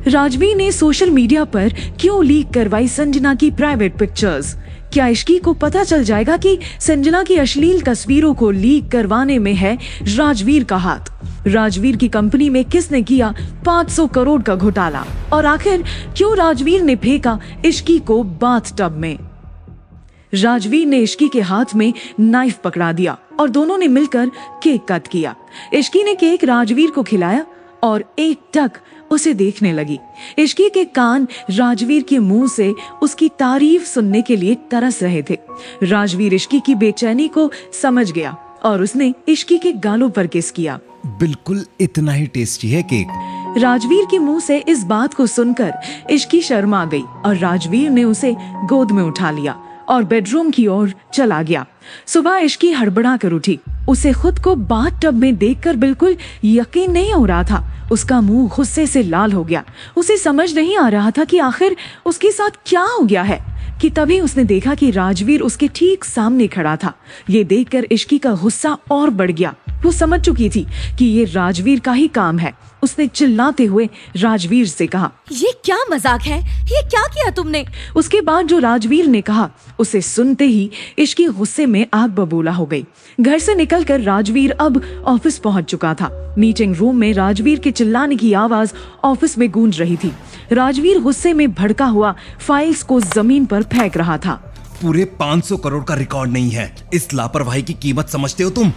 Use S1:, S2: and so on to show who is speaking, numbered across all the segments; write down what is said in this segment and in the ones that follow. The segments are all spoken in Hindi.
S1: राजवीर ने सोशल मीडिया पर क्यों लीक करवाई संजना की प्राइवेट पिक्चर्स? क्या इश्की को पता चल जाएगा कि संजना की अश्लील तस्वीरों को लीक करवाने में है राजवीर का हाथ? राजवीर की कंपनी में किसने किया 500 करोड़ का घोटाला? और आखिर क्यों राजवीर ने फेंका इश्की को बाथटब में? राजवीर ने इश्की के हाथ में नाइफ पकड़ा दिया और दोनों ने मिलकर केक कट किया। इश्की ने केक राजवीर को खिलाया और एक टक उसे देखने लगी। इश्की के कान राजवीर के मुंह से उसकी तारीफ सुनने के लिए तरस रहे थे। राजवीर इश्की की बेचैनी को समझ गया और उसने इश्की के गालों पर किस किया।
S2: बिल्कुल इतना ही टेस्टी है केक।
S1: राजवीर के मुंह से इस बात को सुनकर इश्की शर्मा गई और राजवीर ने उसे गोद में उठा लिया और बेडरूम की ओर चला गया। सुबह इश्की हड़बड़ा कर उठी। उसे खुद को बाथटब में देखकर बिल्कुल यकीन नहीं हो रहा था। उसका मुंह गुस्से से लाल हो गया। उसे समझ नहीं आ रहा था कि आखिर उसके साथ क्या हो गया है कि तभी उसने देखा कि राजवीर उसके ठीक सामने खड़ा था। ये देखकर इश्की का गुस्सा और बढ़ गया। वो समझ चुकी थी कि ये राजवीर का ही काम है। उसने चिल्लाते हुए राजवीर से कहा,
S3: ये क्या मजाक है? ये क्या किया तुमने?
S1: उसके बाद जो राजवीर ने कहा उसे सुनते ही इश्की गुस्से में आग बबूला हो गई। घर से निकलकर राजवीर अब ऑफिस पहुंच चुका था। मीटिंग रूम में राजवीर के चिल्लाने की आवाज ऑफिस में गूंज रही थी। राजवीर गुस्से में भड़का हुआ फाइल्स को जमीन पर फेंक रहा था।
S2: पूरे 500 करोड़ का रिकॉर्ड नहीं है। इस लापरवाही की कीमत समझते हो तुम?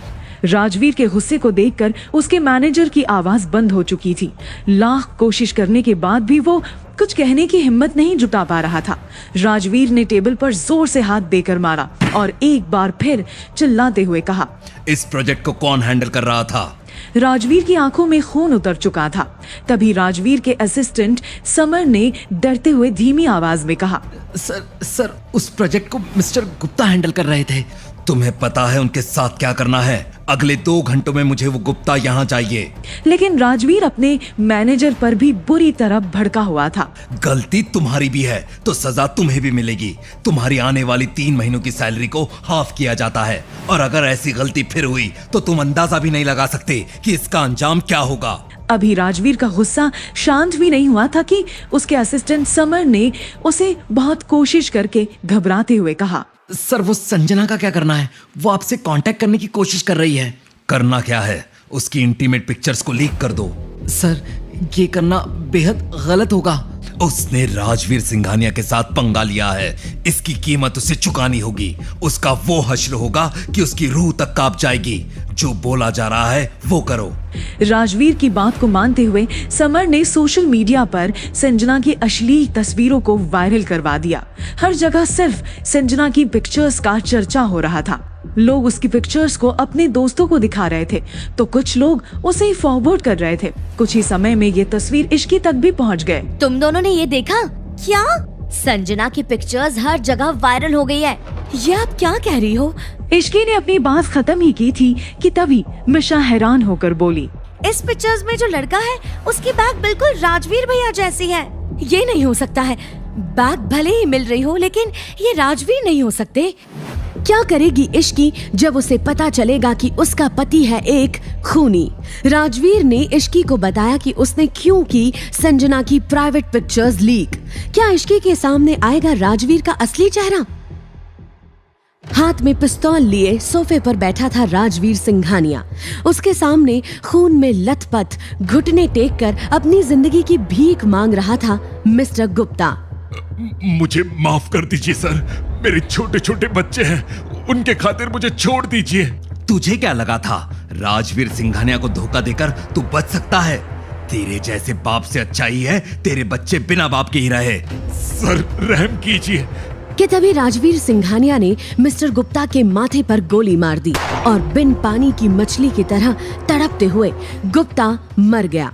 S1: राजवीर के गुस्से को देखकर उसके मैनेजर की आवाज बंद हो चुकी थी। लाख कोशिश करने के बाद भी वो कुछ कहने की हिम्मत नहीं जुटा पा रहा था। राजवीर ने टेबल पर जोर से हाथ देकर मारा और एक बार फिर चिल्लाते हुए कहा,
S2: इस प्रोजेक्ट को कौन हैंडल कर रहा था?
S1: राजवीर की आंखों में खून उतर चुका था। तभी राजवीर के असिस्टेंट समर ने डरते हुए धीमी आवाज में कहा,
S2: सर उस प्रोजेक्ट को मिस्टर गुप्ता हैंडल कर रहे थे। तुम्हें पता है उनके साथ क्या करना है? अगले 2 घंटों में मुझे वो गुप्ता यहाँ चाहिए।
S1: लेकिन राजवीर अपने मैनेजर पर भी बुरी तरह भड़का हुआ था।
S2: गलती तुम्हारी भी है तो सजा तुम्हें भी मिलेगी। तुम्हारी आने वाली 3 महीनों की सैलरी को हाफ किया जाता है और अगर ऐसी गलती फिर हुई तो तुम अंदाजा भी नहीं लगा सकते कि इसका अंजाम क्या होगा।
S1: अभी राजवीर का गुस्सा शांत भी नहीं हुआ था कि उसके असिस्टेंट समर ने उसे बहुत कोशिश करके घबराते हुए कहा,
S2: सर वो संजना का क्या करना है? वो आपसे कांटेक्ट करने की कोशिश कर रही है। करना क्या है? उसकी इंटीमेट पिक्चर्स को लीक कर दो। सर ये करना बेहद गलत होगा। उसने राजवीर सिंघानिया के साथ पंगा लिया है। इसकी कीमत उसे चुकानी होगी। उसका वो हश्र होगा कि उसकी रूह तक कांप जाएगी। जो बोला जा रहा है वो करो।
S1: राजवीर की बात को मानते हुए समर ने सोशल मीडिया पर संजना की अश्लील तस्वीरों को वायरल करवा दिया। हर जगह सिर्फ संजना की पिक्चर्स का चर्चा हो रहा था। लोग उसकी पिक्चर्स को अपने दोस्तों को दिखा रहे थे तो कुछ लोग उसे ही फॉरवर्ड कर रहे थे। कुछ ही समय में ये तस्वीर इश्की तक भी पहुंच गए।
S3: तुम दोनों ने ये देखा क्या? संजना की पिक्चर्स हर जगह वायरल हो गई है। ये आप क्या कह रही हो?
S1: इश्की ने अपनी बात खत्म ही की थी कि तभी मिशा हैरान होकर बोली,
S3: इस पिक्चर्स में जो लड़का है उसकी बैग बिल्कुल राजवीर भैया जैसी है। ये नहीं हो सकता है। बैग भले ही मिल रही हो लेकिन ये राजवीर नहीं हो सकते।
S4: क्या करेगी इश्की जब उसे पता चलेगा कि उसका पति है एक खूनी? राजवीर ने इश्की को बताया कि उसने क्यों की संजना की प्राइवेट पिक्चर्स लीक। क्या इश्की के सामने आएगा राजवीर का असली चेहरा? हाथ में पिस्तौल लिए सोफे पर बैठा था राजवीर सिंघानिया। उसके सामने खून में लथपथ घुटने टेक कर अपनी जिंदगी की भीख मांग रहा था मिस्टर गुप्ता।
S5: मुझे माफ कर दीजिए सर, मेरे छोटे छोटे बच्चे हैं, उनके खातिर मुझे छोड़ दीजिए।
S2: तुझे क्या लगा था राजवीर सिंघानिया को धोखा देकर तू बच सकता है? तेरे जैसे बाप से अच्छा ही है तेरे बच्चे बिना बाप के ही रहे।
S5: सर रहम कीजिए।
S4: कि तभी राजवीर सिंघानिया ने मिस्टर गुप्ता के माथे पर गोली मार दी और बिन पानी की मछली की तरह तड़पते हुए गुप्ता मर गया।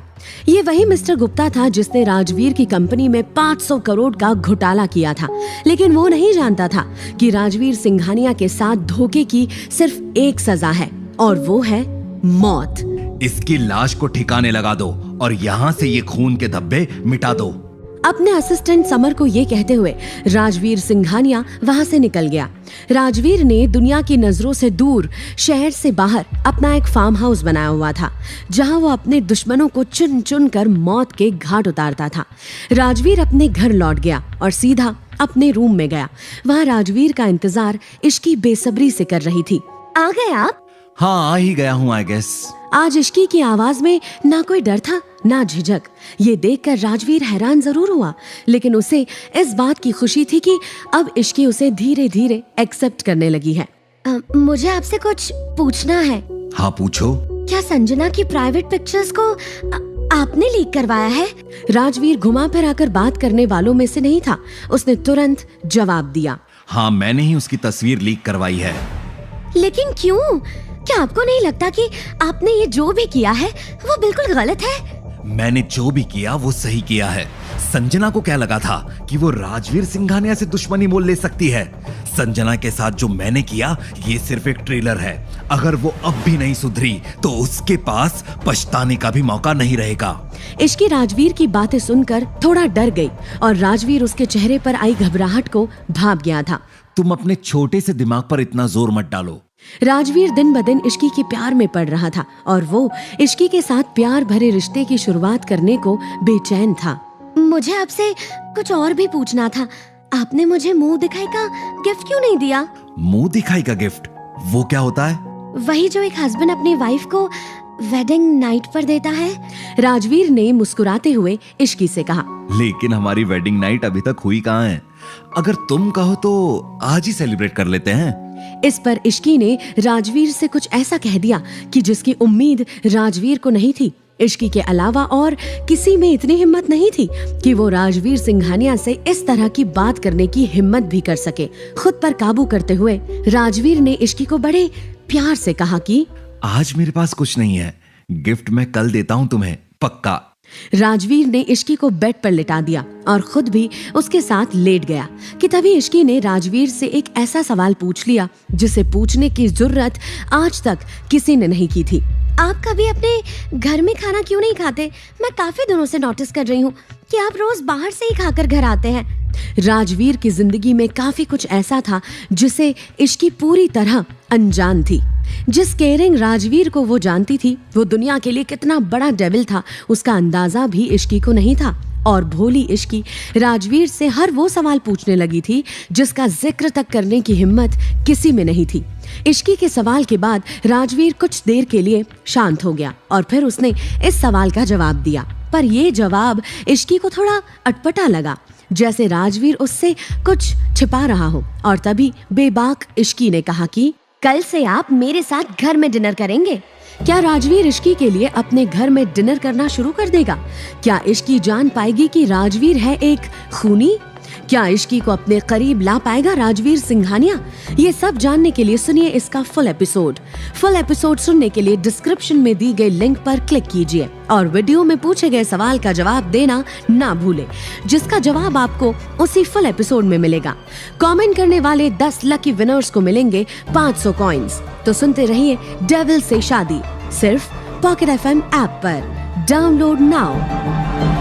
S4: ये वही मिस्टर गुप्ता था जिसने राजवीर की कंपनी में 500 करोड़ का घोटाला किया था। लेकिन वो नहीं जानता था कि राजवीर सिंघानिया के साथ धोखे की सिर्फ एक सजा है और वो है मौत।
S2: इसकी लाश को ठिकाने लगा दो और यहाँ से ये खून के धब्बे मिटा दो।
S4: अपने असिस्टेंट समर को ये कहते हुए राजवीर सिंघानिया वहां से निकल गया। राजवीर ने दुनिया की नजरों से दूर शहर से बाहर अपना एक फार्म हाउस बनाया हुआ था, जहां वो अपने दुश्मनों को चुन चुन कर मौत के घाट उतारता था। राजवीर अपने घर लौट गया और सीधा अपने रूम में गया। वहां राजवीर का इंतजार इश्की बेसब्री से कर रही थी।
S3: आ गए आप?
S2: हाँ, आ ही गया हूँ आई गेस।
S4: आज इश्की की आवाज में ना कोई डर था ना झिझक। ये देखकर राजवीर हैरान जरूर हुआ, लेकिन उसे इस बात की खुशी थी कि अब इश्की उसे धीरे धीरे एक्सेप्ट करने लगी है।
S3: मुझे आपसे कुछ पूछना है।
S2: हाँ पूछो।
S3: क्या संजना की प्राइवेट पिक्चर्स को आपने लीक करवाया है?
S4: राजवीर घुमा फिरा कर बात करने वालों में से नहीं था। उसने तुरंत जवाब दिया,
S2: हाँ मैंने ही उसकी तस्वीर लीक करवाई है।
S3: लेकिन क्यों? क्या आपको नहीं लगता कि आपने ये जो भी किया है वो बिल्कुल गलत है?
S2: मैंने जो भी किया वो सही किया है। संजना को क्या लगा था कि वो राजवीर सिंघानिया से दुश्मनी मोल ले सकती है? संजना के साथ जो मैंने किया ये सिर्फ एक ट्रेलर है। अगर वो अब भी नहीं सुधरी तो उसके पास पछताने का भी मौका नहीं रहेगा।
S4: इश्की राजवीर की बातें सुनकर थोड़ा डर गई और राजवीर उसके चेहरे पर आई घबराहट को भाप गया था।
S2: तुम अपने छोटे से दिमाग पर इतना जोर मत डालो।
S4: राजवीर दिन ब दिन इश्की के प्यार में पड़ रहा था और वो इश्की के साथ प्यार भरे रिश्ते की शुरुआत करने को बेचैन था।
S3: मुझे आपसे कुछ और भी पूछना था। आपने मुझे मुंह दिखाई का गिफ्ट क्यों नहीं दिया?
S2: मुंह दिखाई का गिफ्ट? वो क्या होता है?
S3: वही जो एक हस्बैंड अपनी वाइफ को वेडिंग नाइट पर देता है।
S4: राजवीर ने मुस्कुराते हुए इश्की से कहा,
S2: लेकिन हमारी वेडिंग नाइट अभी तक हुई कहाँ है? अगर तुम कहो तो आज ही सेलिब्रेट कर लेते हैं।
S4: इस पर इश्की ने राजवीर से कुछ ऐसा कह दिया कि जिसकी उम्मीद राजवीर को नहीं थी। इश्की के अलावा और किसी में इतनी हिम्मत नहीं थी कि वो राजवीर सिंघानिया से इस तरह की बात करने की हिम्मत भी कर सके। खुद पर काबू करते हुए राजवीर ने इश्की को बड़े प्यार से कहा कि
S2: आज मेरे पास कुछ नहीं है, गिफ्ट मैं कल देता हूँ तुम्हें, पक्का।
S4: राजवीर ने इश्की को बेड पर लिटा दिया और खुद भी उसके साथ लेट गया कि तभी इश्की ने राजवीर से एक ऐसा सवाल पूछ लिया जिसे पूछने की जरूरत आज तक किसी ने नहीं की थी।
S3: आप कभी अपने घर में खाना क्यों नहीं खाते? मैं काफी दिनों से नोटिस कर रही हूँ कि आप रोज बाहर से ही खाकर घर आते हैं।
S4: राजवीर की जिंदगी में काफी कुछ ऐसा था जिसे इश्की पूरी तरह अनजान थी। जिस केयरिंग राजवीर को वो जानती थी, वो दुनिया के लिए कितना बड़ा डेविल था उसका अंदाजा भी इश्की को नहीं था। और भोली इश्की राजवीर से हर वो सवाल पूछने लगी थी जिसका जिक्र तक करने की हिम्मत किसी में नहीं थी। इश्की के सवाल के बाद राजवीर कुछ देर के लिए शांत हो गया और फिर उसने इस सवाल का जवाब दिया, पर ये जवाब इश्की को थोड़ा अटपटा लगा, जैसे राजवीर उससे कुछ छिपा रहा हो। और तभी बेबाक इश्की ने कहा कि
S3: कल से आप मेरे साथ घर में डिनर करेंगे।
S4: क्या राजवीर इश्की के लिए अपने घर में डिनर करना शुरू कर देगा? क्या इश्की जान पाएगी कि राजवीर है एक खूनी? क्या इश्की को अपने करीब ला पाएगा राजवीर सिंघानिया? ये सब जानने के लिए सुनिए इसका फुल एपिसोड। फुल एपिसोड सुनने के लिए डिस्क्रिप्शन में दी गई लिंक पर क्लिक कीजिए और वीडियो में पूछे गए सवाल का जवाब देना ना भूलें, जिसका जवाब आपको उसी फुल एपिसोड में मिलेगा। कमेंट करने वाले 10 लकी विनर्स को मिलेंगे 500 कॉइन्स। तो सुनते रहिए डेविल से शादी, सिर्फ पॉकेट FM ऐप पर। Download now.